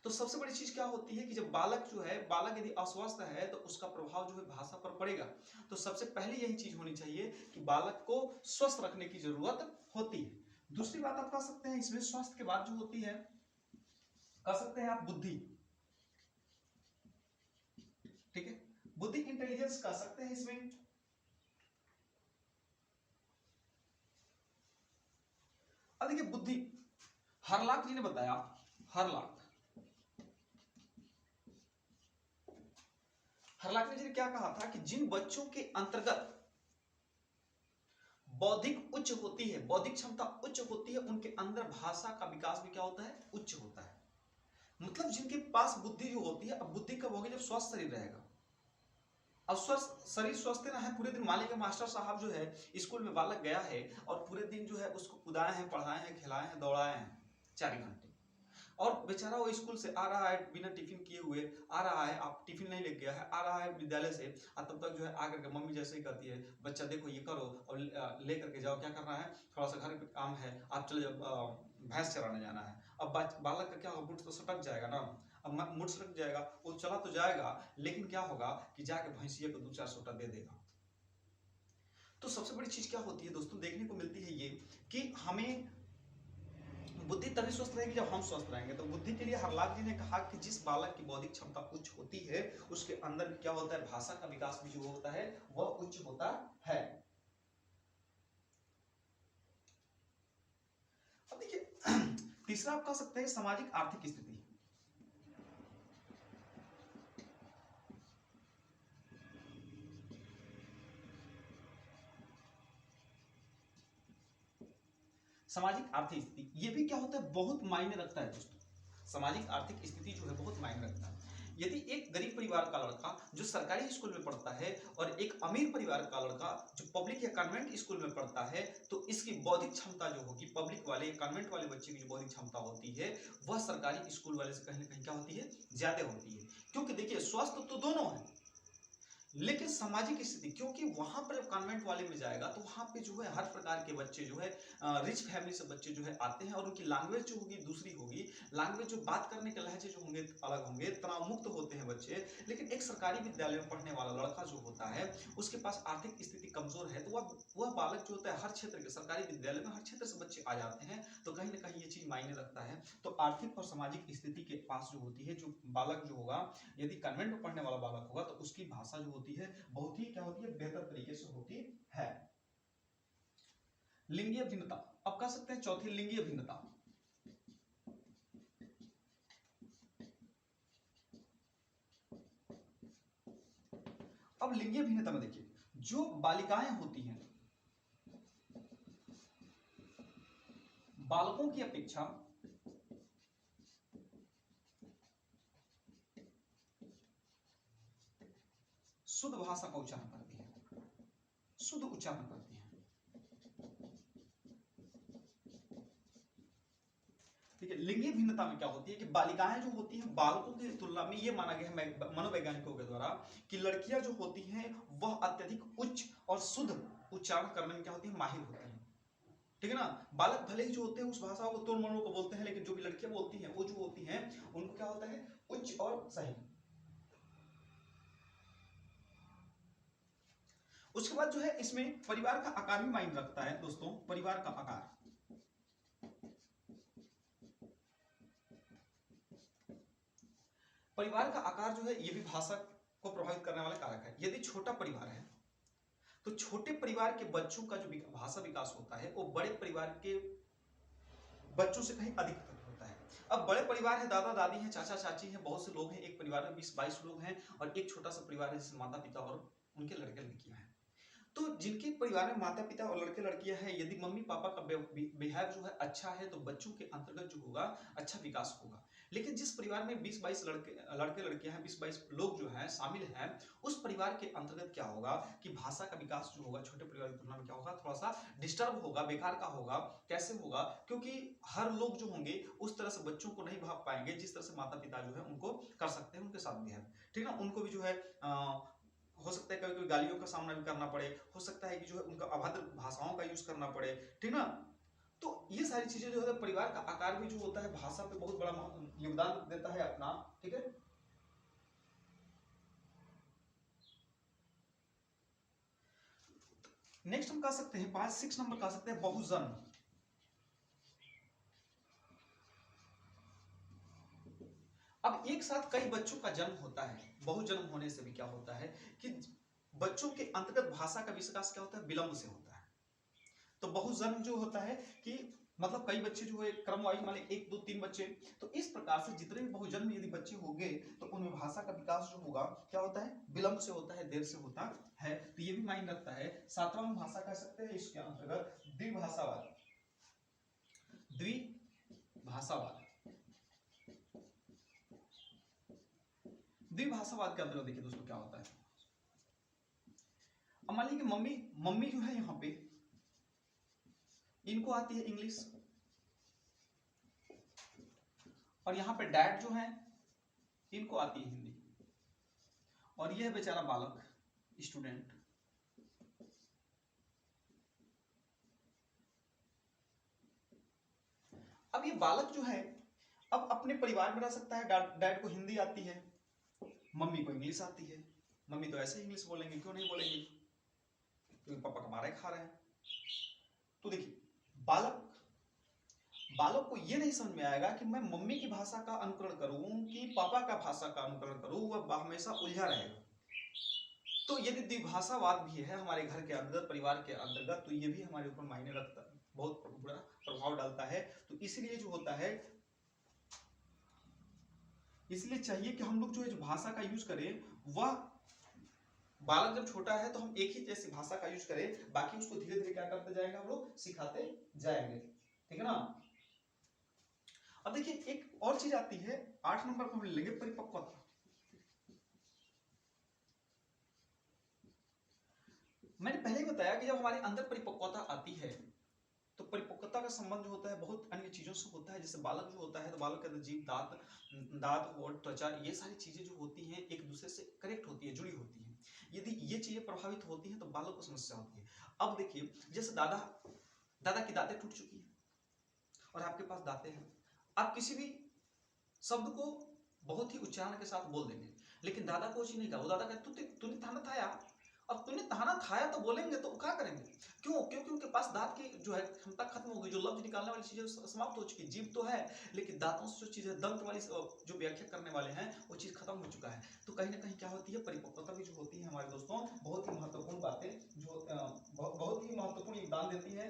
तो सबसे बड़ी चीज क्या होती है कि जब बालक जो है, बालक यदि अस्वस्थ है तो उसका प्रभाव जो है भाषा पर पड़ेगा। तो सबसे पहले यही चीज होनी चाहिए कि बालक को स्वस्थ रखने की जरूरत होती है। दूसरी बात आप कह सकते हैं इसमें स्वास्थ्य के बाद जो होती है, कह सकते हैं आप बुद्धि, ठीक है, बुद्धि इंटेलिजेंस कह सकते हैं इसमें। अब देखिए बुद्धि, हरलाख जी ने बताया, हरलाख जी ने क्या कहा था कि जिन बच्चों के अंतर्गत बौद्धिक उच्च होती है, बौद्धिक क्षमता उच्च होती है, उनके अंदर भाषा का विकास भी क्या होता है, उच्च होता है। मतलब जिनके पास बुद्धि जो होती है, अब बुद्धि कब होगी, जब स्वस्थ शरीर रहेगा। अब स्वस्थ शरीर स्वस्थ ना है, पूरे दिन मान लीजिए मास्टर साहब जो है स्कूल में बालक गया है और पूरे दिन जो है उसको कुदाए हैं, पढ़ाए हैं, खिलाए हैं, दौड़ाए हैं 4 घंटे, और बेचारा वो स्कूल से आ रहा है बिना टिफिन किए हुए, आ रहा है, आप टिफिन नहीं लेके गया है, आ रहा है विद्यालय से, और तब तक जो है आकर के मम्मी जैसे ही कहती है, बच्चा देखो ये करो और ले करके जाओ, क्या करना है, थोड़ा सा घर पे काम है, आप चले जाओ, भैंस चराने जाना है। अब बालक का क्या होगा, मुठ तो सटक जाएगा ना, अब मुठ सटक जाएगा, वो चला तो जाएगा, लेकिन क्या होगा कि जाके भैंसिया को 2-4 सोटा दे देगा। तो सबसे बड़ी चीज क्या होती है दोस्तों, देखने को मिलती है ये कि हमें बुद्धि तभी स्वस्थ रहेगी जब हम स्वस्थ रहेंगे। तो बुद्धि के लिए हरलाख जी ने कहा कि जिस बालक की बौद्धिक क्षमता उच्च होती है, उसके अंदर क्या होता है, भाषा का विकास भी जो होता है वह उच्च होता है। अब देखिए तीसरा आप कह सकते हैं सामाजिक आर्थिक स्थिति। सामाजिक आर्थिक स्थिति, ये भी क्या होता है, बहुत मायने रखता है दोस्तों। सामाजिक आर्थिक स्थिति जो है बहुत मायने रखता है। यदि एक गरीब परिवार का लड़का जो सरकारी स्कूल में पढ़ता है और एक अमीर परिवार का लड़का जो पब्लिक या कॉन्वेंट स्कूल में पढ़ता है, तो इसकी बौद्धिक क्षमता जो होगी, पब्लिक वाले कॉन्वेंट वाले बच्चे की जो बौद्धिक क्षमता होती है वह सरकारी स्कूल वाले से कहीं ना कहीं क्या होती है, ज्यादा होती है। क्योंकि देखिए स्वस्थ तो दोनों है, लेकिन सामाजिक स्थिति, क्योंकि वहां पर जब कॉन्वेंट वाले में जाएगा तो वहां पे जो है हर प्रकार के बच्चे जो है रिच फैमिली से बच्चे जो है आते हैं, और उनकी लैंग्वेज जो होगी दूसरी होगी, लैंग्वेज जो बात करने के लहजे जो होंगे अलग होंगे, तनाव मुक्त होते हैं बच्चे। लेकिन एक सरकारी विद्यालय में पढ़ने वाला लड़का जो होता है उसके पास आर्थिक स्थिति कमजोर है, तो वह बालक जो होता है, हर क्षेत्र के सरकारी विद्यालय में हर क्षेत्र से बच्चे आ जाते हैं, तो कहीं ना कहीं ये चीज मायने रखता है। तो आर्थिक और सामाजिक स्थिति के पास जो होती है, जो बालक जो होगा, यदि कॉन्वेंट में पढ़ने वाला बालक होगा तो उसकी भाषा जो होती है बहुत ही क्या होती है, बेहतर तरीके से होती है। लिंगीय भिन्नता, अब कह सकते हैं चौथी लिंगीय भिन्नता। अब लिंगीय भिन्नता में देखिए, जो बालिकाएं होती हैं बालकों की अपेक्षा शुद्ध भाषा का उच्चारण करती है, शुद्ध उच्चारण करती है। ठीक है, लिंगीय भिन्नता में क्या होती है कि बालिकाएं जो होती हैं बालकों की तुलना में, ये माना गया है मनोवैज्ञानिकों के द्वारा कि लड़कियां जो होती हैं वह अत्यधिक उच्च और शुद्ध उच्चारण करने में क्या होती है, माहिर होती हैं। ठीक है ना, बालक भले ही जो होते हैं उस भाषा को तोड़ मरोड़ को बोलते हैं, लेकिन जो भी लड़कियां बोलती हैं वो जो होती हैं उनको क्या होता है, उच्च और सही। उसके बाद जो है इसमें परिवार का आकार भी मायने रखता है दोस्तों, परिवार का आकार। परिवार का आकार जो है ये भी भाषा को प्रभावित करने वाला कारक है। यदि छोटा परिवार है तो छोटे परिवार के बच्चों का जो भाषा विकास होता है वो बड़े परिवार के बच्चों से कहीं अधिक होता है। अब बड़े परिवार है, दादा दादी हैं, चाचा चाची हैं, बहुत से लोग हैं, एक परिवार में 20-22 लोग हैं और एक छोटा सा परिवार है जिसमें माता पिता और उनके लड़के लड़कियां हैं। तो जिनके परिवार में माता पिता और लड़के लड़कियां हैं, यदि मम्मी पापा का बिहेव जो है अच्छा है तो बच्चों के अंतर्गत जो होगा अच्छा विकास होगा। लेकिन जिस परिवार में 20-22 लड़के लड़कियां हैं, 20-22 लोग जो हैं शामिल हैं, उस परिवार के अंतर्गत क्या होगा कि भाषा का विकास जो होगा छोटे परिवार की तुलना में क्या होगा, थोड़ा सा डिस्टर्ब होगा, बेकार का होगा। कैसे होगा? क्योंकि हर लोग जो होंगे उस तरह से बच्चों को नहीं भाग पाएंगे जिस तरह से माता पिता जो है उनको कर सकते हैं उनके साथ बिहेव। ठीक है ना? उनको भी जो है हो सकता है कभी कभी गालियों का सामना भी करना पड़े, हो सकता है कि जो है उनका अभद्र भाषाओं का यूज करना पड़े। ठीक ना? तो ये सारी चीजें जो है परिवार का आकार भी जो होता है भाषा पे बहुत बड़ा योगदान देता है अपना। ठीक है? नेक्स्ट हम कह सकते हैं 5-6 नंबर कह सकते हैं बहुजन। अब एक साथ कई बच्चों का जन्म होता है, बहुजन्म होने से भी क्या होता है कि बच्चों के अंतर्गत भाषा का विकास क्या होता है, विलंब से होता है। तो बहुजन्म जो होता है कि मतलब कई बच्चे जो है क्रम वाइज मान 1 2 3 बच्चे, तो इस प्रकार से जितने भी बहुजन्म यदि बच्चे होंगे तो उनमें भाषा का विकास जो होगा क्या होता है, विलंब से होता है, देर से होता है। तो ये भी मायने रखता है। 7वां हम भाषा कह सकते हैं इसके अंतर्गत द्विभाषावाद। द्विभाषावाद, द्विभाषावाद के अंतर्गत देखिए दोस्तों क्या होता है। अब मान लीजिए कि मम्मी मम्मी जो है यहाँ पे इनको आती है इंग्लिश और यहाँ पे डैड जो है इनको आती है हिंदी, और ये है बेचारा बालक, स्टूडेंट। अब ये बालक जो है अब अपने परिवार में रह सकता है, डैड को हिंदी आती है, मम्मी को इंग्लिश आती है। मम्मी तो ऐसे इंग्लिश बोलेंगे, क्यों नहीं बोलेंगे, क्योंकि पापा कमा रहे खा रहे हैं। तो देखिए बालक को ये नहीं समझ में आएगा कि मैं मम्मी की भाषा का अनुकरण करूं कि पापा का भाषा का अनुकरण करूं, वह हमेशा उलझा रहेगा। तो यदि द्विभाषावाद भी है हमारे घर के अंदर, परिवार के अंतर्गत, तो ये भी हमारे ऊपर मायने रखता है, बहुत बड़ा प्रभाव डालता है। तो इसलिए जो होता है, इसलिए चाहिए कि हम लोग जो है जो भाषा का यूज करें, वह बालक जब छोटा है तो हम एक ही जैसी भाषा का यूज करें, बाकी उसको धीरे धीरे क्या करते जाएंगे, हम लोग सिखाते जाएंगे। ठीक है ना? अब देखिए एक और चीज आती है, 8 नंबर को हम लेंगे परिपक्वता। मैंने पहले ही बताया कि जब हमारे अंदर परिपक्वता आती है तो परिपक्वता का संबंध जो होता है बहुत अन्य चीजों से होता है। जैसे बालक जो होता है तो बालक के अंदर जीभ, दांत और त्वचा, ये सारी चीजें जो होती हैं एक दूसरे से कनेक्ट होती है, जुड़ी होती हैं। यदि ये चीजें प्रभावित होती हैं तो बालक को समस्या होती है। अब देखिए जैसे दादा की दांतें टूट चुकी है और आपके पास दांतें हैं, आप किसी भी शब्द को बहुत ही उच्चारण के साथ बोल देंगे, लेकिन दादा को चीज नहीं कहा, वो दादा कहते तूने ताना खाया। अब तूने ताना खाया तो बोलेंगे तो क्या करेंगे, क्यों? क्योंकि उनके पास दांत की जो है क्षमता खत्म हो गई, जो लफ्ज निकालने वाली चीजें समाप्त हो चुकी। जीभ तो है लेकिन दांतों से जो चीज है, दंत वाली जो व्याख्या करने वाले हैं वो चीज खत्म हो चुका है। तो कहीं ना कहीं क्या होती है, परिपक्वता भी जो होती है हमारे दोस्तों बहुत ही महत्वपूर्ण बातें जो बहुत ही महत्वपूर्ण योगदान देती है।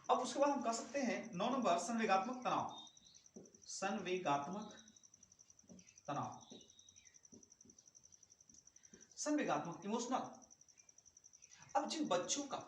अब उसके बाद हम कह सकते हैं 9 नंबर संवेगात्मक तनाव। संवेगात्मक तनाव, संवेगात्मक, इमोशनल। अब जिन बच्चों का,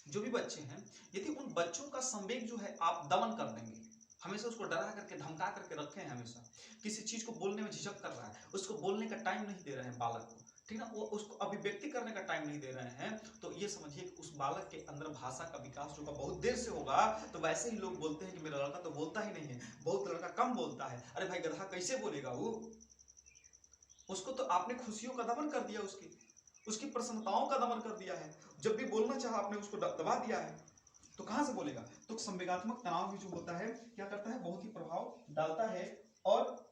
जो भी बच्चे हैं, यदि उन बच्चों का संवेग जो है आप दमन कर देंगे, हमेशा उसको डरा करके धमका करके रखे हैं, हमेशा किसी चीज को बोलने में झिझक कर रहा है, उसको बोलने का टाइम नहीं दे रहे हैं बालक को, ठीक ना, वो उसको अभिव्यक्ति करने का टाइम नहीं दे रहे हैं, तो ये समझिए कि उस बालक के अंदर भाषा का विकास जो बहुत देर से होगा। तो वैसे ही लोग बोलते हैं कि मेरा लड़का तो बोलता ही नहीं है, बहुत लड़का कम बोलता है। अरे भाई गधा कैसे बोलेगा वो, उसको तो आपने खुशियों का दमन कर दिया, उसकी प्रसन्नताओं का दमन कर दिया है। जब भी बोलना चाहा आपने उसको दबा दिया है, तो कहां से बोलेगा। तो संवेगात्मक तनाव भी जो होता है क्या करता है, बहुत ही प्रभाव डालता है। और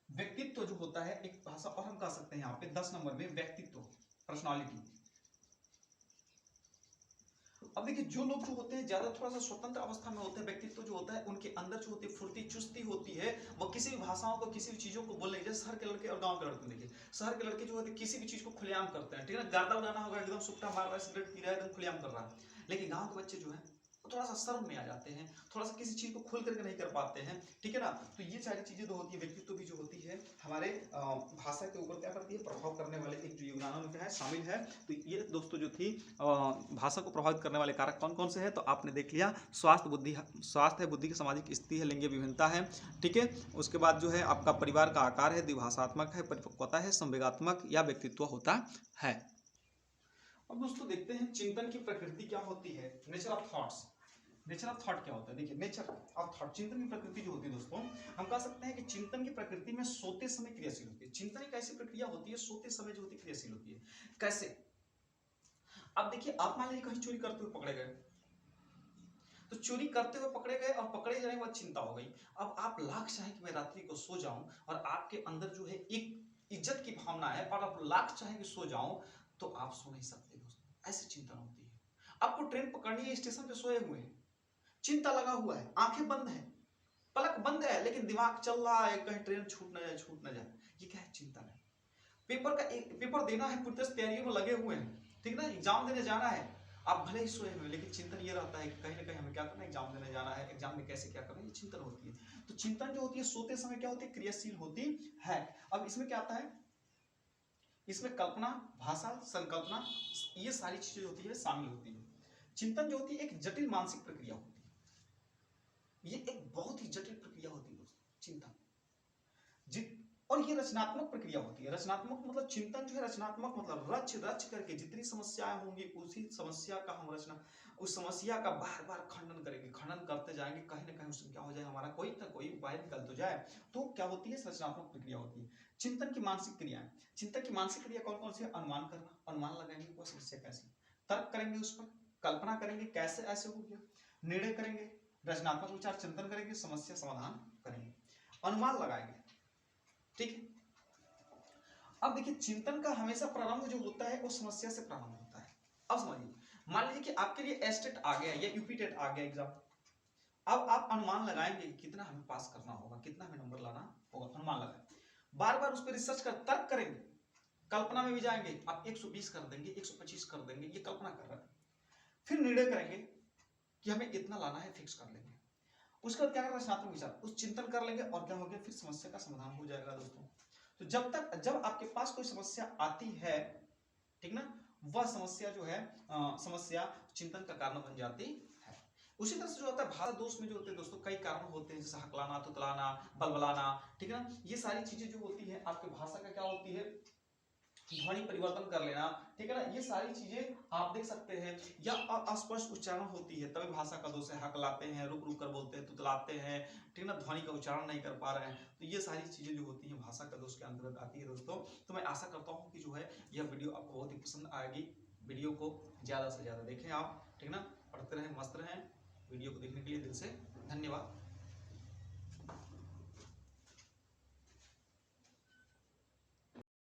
व्यक्तित्व जो होता है, एक भाषा और हम कह सकते हैं यहाँ पे 10 नंबर में व्यक्तित्व, पर्सनालिटी। अब देखिए जो लोग जो होते हैं ज्यादा थोड़ा सा स्वतंत्र अवस्था में होते हैं, व्यक्तित्व जो होता है उनके अंदर जो होती है फुर्ती चुस्ती होती है, वो किसी भी भाषाओं को किसी भी चीजों को बोलने, जैसे शहर के लड़के और गांव के लड़के देखिए, शहर के लड़के जो होते हैं किसी भी चीज को खुलेआम करते हैं, ठीक है ना, गर्दा उड़ाना होगा एकदम सुट्टा मार रहा है, सिगरेट पी रहा है एकदम खुलेआम कर रहा है। लेकिन गांव के बच्चे जो है थोड़ा सा शर्म में आ जाते हैं, थोड़ा सा किसी चीज को खुल करके नहीं कर पाते हैं, ठीक है ना। तो ये सारी चीजें जो होती है, व्यक्तित्व भी जो होती है हमारे भाषा के ऊपर क्या करती है, प्रभाव करने वाले एक जो योगदानों में क्या है शामिल है। तो ये दोस्तों जो थी भाषा को प्रभावित करने वाले कारक कौन कौन से हैं, तो आपने देख लिया, स्वास्थ्य है, बुद्धि की सामाजिक स्थिति है, लिंगीय विभिन्नता है, ठीक है। उसके बाद जो है आपका परिवार का आकार है, द्विभाषात्मक है, परिपक्वता है, संवेगात्मक या व्यक्तित्व होता है। अब दोस्तों देखते हैं चिंतन की प्रकृति क्या होती है, nature of thoughts. Nature of thought क्या होता है, देखिए नेचर ऑफ थॉट, चिंतन की प्रकृति जो होती है दोस्तों, हम कह सकते हैं कि चिंतन की प्रकृति में सोते समय क्रियाशील होती है। चिंतन एक ऐसी प्रक्रिया होती है सोते समय जो होती है क्रियाशील होती है। कैसे? अब देखिए आप मान लीजिए कहीं चोरी करते हुए पकड़े गए, तो चोरी करते हुए पकड़े गए और पकड़े जाने के बाद चिंता हो गई। अब आप लाख चाहे कि मैं रात्रि को सो जाऊं, और आपके अंदर जो है एक इज्जत की भावना है, और आप लाख चाहे कि सो जाऊं, तो आप सो नहीं सकते दोस्तों, ऐसी चिंतन होती है। आपको ट्रेन पकड़नी है, स्टेशन पे सोए हुए हैं, चिंता लगा हुआ है, आंखें बंद है, पलक बंद है, लेकिन दिमाग चल रहा है कहीं ट्रेन छूट ना जाए, छूट ना जाए। ये क्या है, चिंतन है। पेपर देना है, पूरी तरह तैयारियों में लगे हुए हैं, ठीक ना, एग्जाम देने जाना है, आप भले ही सोए हुए, लेकिन चिंतन ये रहता है कि कहीं ना कहीं हमें क्या करना है, एग्जाम देने जाना है, एग्जाम में कैसे क्या करना है, ये चिंतन होती है। तो चिंतन जो होती है सोते समय क्या होती है, क्रियाशील होती है। अब इसमें क्या आता है, इसमें कल्पना, भाषा, संकल्पना, ये सारी चीजें होती है शामिल होती है। चिंतन जो होती है एक जटिल मानसिक प्रक्रिया होती है, ये एक बहुत ही जटिल प्रक्रिया होती है दोस्तों, चिंतन। और ये रचनात्मक प्रक्रिया होती है। रचनात्मक मतलब चिंतन जो है रचनात्मक मतलब रच करके जितनी समस्याएं होंगी उसी समस्या का हम उस समस्या का बार बार खंडन करेंगे, खंडन करते जाएंगे, कहीं ना कहीं उसमें क्या हो जाए, हमारा कोई ना कोई उपाय निकल तो जाए। तो क्या होती है, रचनात्मक प्रक्रिया होती है। चिंतन की मानसिक क्रिया, चिंतन की मानसिक क्रिया कौन कौन सी है, अनुमान करना, अनुमान लगाएंगे कोई समस्या कैसी, तर्क करेंगे उस पर, कल्पना करेंगे कैसे ऐसे हो गया, निर्णय करेंगे, रचनात्मक विचार चिंतन करेंगे, समस्या समाधान करेंगे, अनुमान लगाएंगे, ठीक है। अब देखिए चिंतन का हमेशा प्रारंभ जो होता है वो समस्या से प्रारंभ होता है। अब समझिए, मान लीजिए कि आपके लिए एस्टेट आ गया या यूपी टेट आ गया एग्जाम, अब आप अनुमान लगाएंगे कितना हमें पास करना होगा, कितना हमें नंबर लाना होगा, अनुमान लगाएंगे, बार बार उस पर रिसर्च कर, तर्क करेंगे, कल्पना में भी जाएंगे, आप 120 कर देंगे, 125 कर देंगे, ये कल्पना कर रहे हैं, फिर निर्णय करेंगे कि हमें इतना लाना है, फिक्स कर लेंगे। उसके बाद क्या करना, रचनात्मक विचार, उस चिंतन कर लेंगे, और क्या हो गया, फिर समस्या का समाधान हो जाएगा दोस्तों। तो जब आपके पास कोई समस्या आती है, ठीक ना, वह समस्या जो है समस्या चिंतन का कारण बन जाती है। उसी तरह से जो होता है भाषा दोष में जो होते हैं दोस्तों, कई कारण होते हैं, जैसे हकलाना, तुतलाना, बलबलाना, ठीक है ना, ये सारी चीजें जो होती है आपके भाषा का क्या होती है, ध्वनि परिवर्तन कर लेना, ठीक है ना, ये सारी चीजें आप देख सकते हैं। या अस्पष्ट उच्चारण होती है, तभी भाषा का दोष है, हकलाते हैं, रुक रुक कर बोलते हैं, तुतलाते हैं, ठीक है ना, ध्वनि का उच्चारण नहीं कर पा रहे हैं, तो ये सारी चीजें जो होती हैं भाषा का दोष के अंतर्गत आती है दोस्तों। तो मैं आशा करता हूँ कि जो है यह वीडियो आपको बहुत ही पसंद आएगी। वीडियो को ज्यादा से ज्यादा देखें आप, ठीक है ना, पढ़ते रहें, मस्त रहें। वीडियो को देखने के लिए दिल से धन्यवाद।